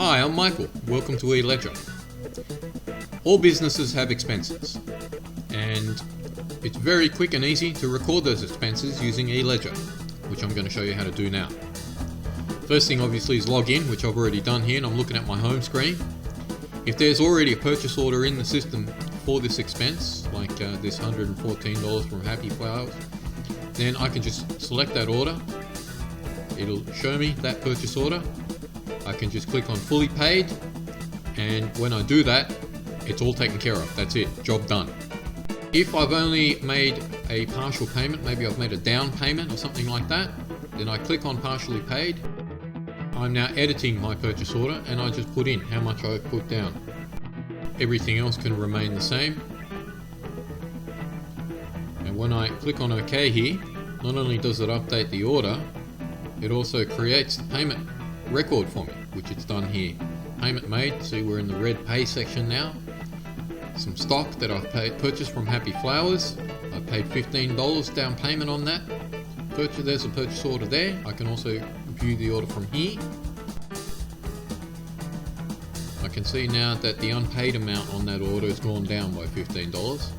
Hi, I'm Michael. Welcome to eLEDGER. All businesses have expenses, and it's very quick and easy to record those expenses using eLEDGER, which I'm going to show you how to do now. First thing obviously is log in, which I've already done here, and I'm looking at my home screen. If there's already a purchase order in the system for this expense, like this $114 from Happy Flowers, then I can just select that order. It'll show me that purchase order. I can just click on fully paid, and when I do that, it's all taken care of. That's it, job done. If I've only made a partial payment, maybe I've made a down payment or something like that, then I click on partially paid. I'm now editing my purchase order, and I just put in how much I've put down. Everything else can remain the same. And when I click on OK here, not only does it update the order, it also creates the payment record for me, which it's done here. Payment made, see we're in the red pay section now. Some stock that I've purchased from Happy Flowers. I paid $15 down payment on that. There's a purchase order there. I can also view the order from here. I can see now that the unpaid amount on that order has gone down by $15.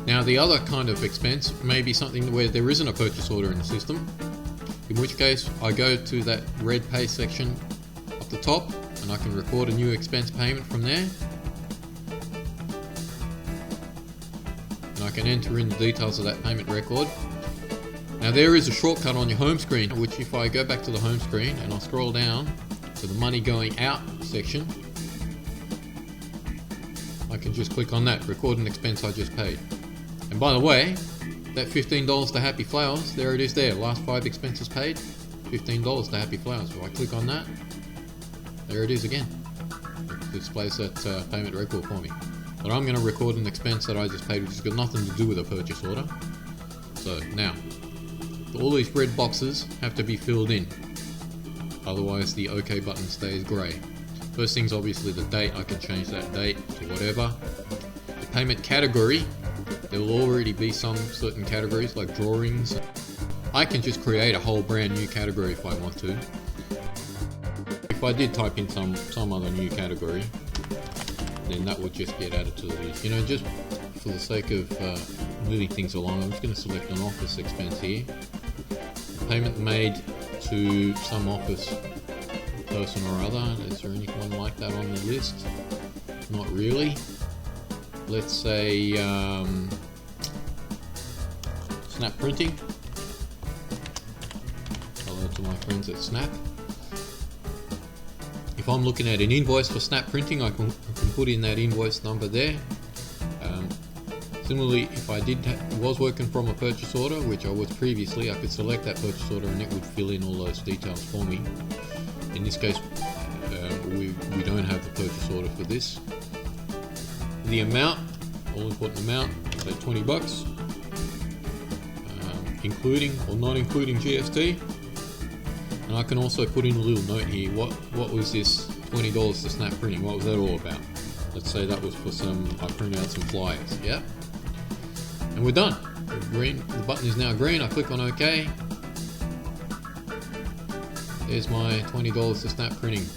Now the other kind of expense may be something where there isn't a purchase order in the system, in which case I go to that red pay section up the top and I can record a new expense payment from there. And I can enter in the details of that payment record. Now there is a shortcut on your home screen, which if I go back to the home screen and I'll scroll down to the money going out section, I can just click on that, record an expense I just paid. And by the way, that $15 to Happy Flowers, there it is there, last 5 expenses paid, $15 to Happy Flowers. So I click on that, there it is again. It displays that payment record for me. But I'm going to record an expense that I just paid, which has got nothing to do with a purchase order. So now, all these red boxes have to be filled in, otherwise the OK button stays grey. First thing's obviously the date. I can change that date to whatever. The payment category, there will already be some certain categories like drawings. I can just create a whole brand new category if I want to. If I did type in some other new category, then that would just get added to the list. You know, just for the sake of moving things along, I'm just going to select an office expense here. Payment made to some office person or other. Is there anyone like that on the list? Not really. Let's say Snap Printing. Hello to my friends at Snap. If I'm looking at an invoice for Snap Printing, I can put in that invoice number there. Similarly, if I was working from a purchase order, which I was previously, I could select that purchase order and it would fill in all those details for me. In this case, we don't have a purchase order for this. The amount, all important amount, say $20, including or not including GST. And I can also put in a little note here. What was this $20 to Snap Printing? What was that all about? Let's say that was for I print out some flyers. Yeah. And we're done. Green. The button is now green. I click on OK. There's my $20 to Snap Printing.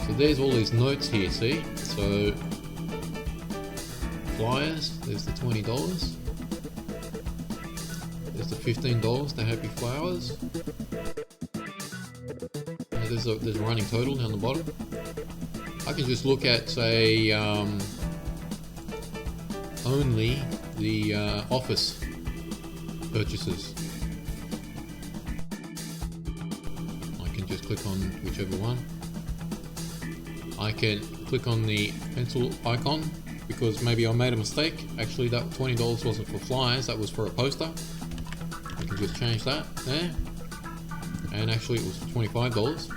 So there's all these notes here, see? So flyers, there's the $20. There's the $15 to Happy Flowers. And there's a running total down the bottom. I can just look at, say, only the office purchases. I can just click on whichever one. I can click on the pencil icon because maybe I made a mistake. Actually, that $20 wasn't for flyers, that was for a poster. I can just change that there. And actually it was $25.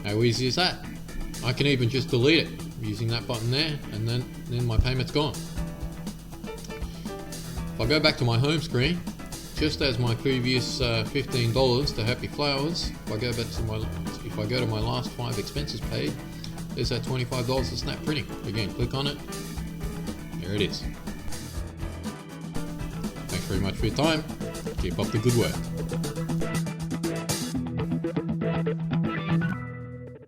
How easy is that? I can even just delete it using that button there, and then my payment's gone. If I go back to my home screen, just as my previous $15 to Happy Flowers, if I go to my last 5 expenses paid, there's that $25 to Snap Printing. Again, click on it. There it is. Thanks very much for your time. Keep up the good work.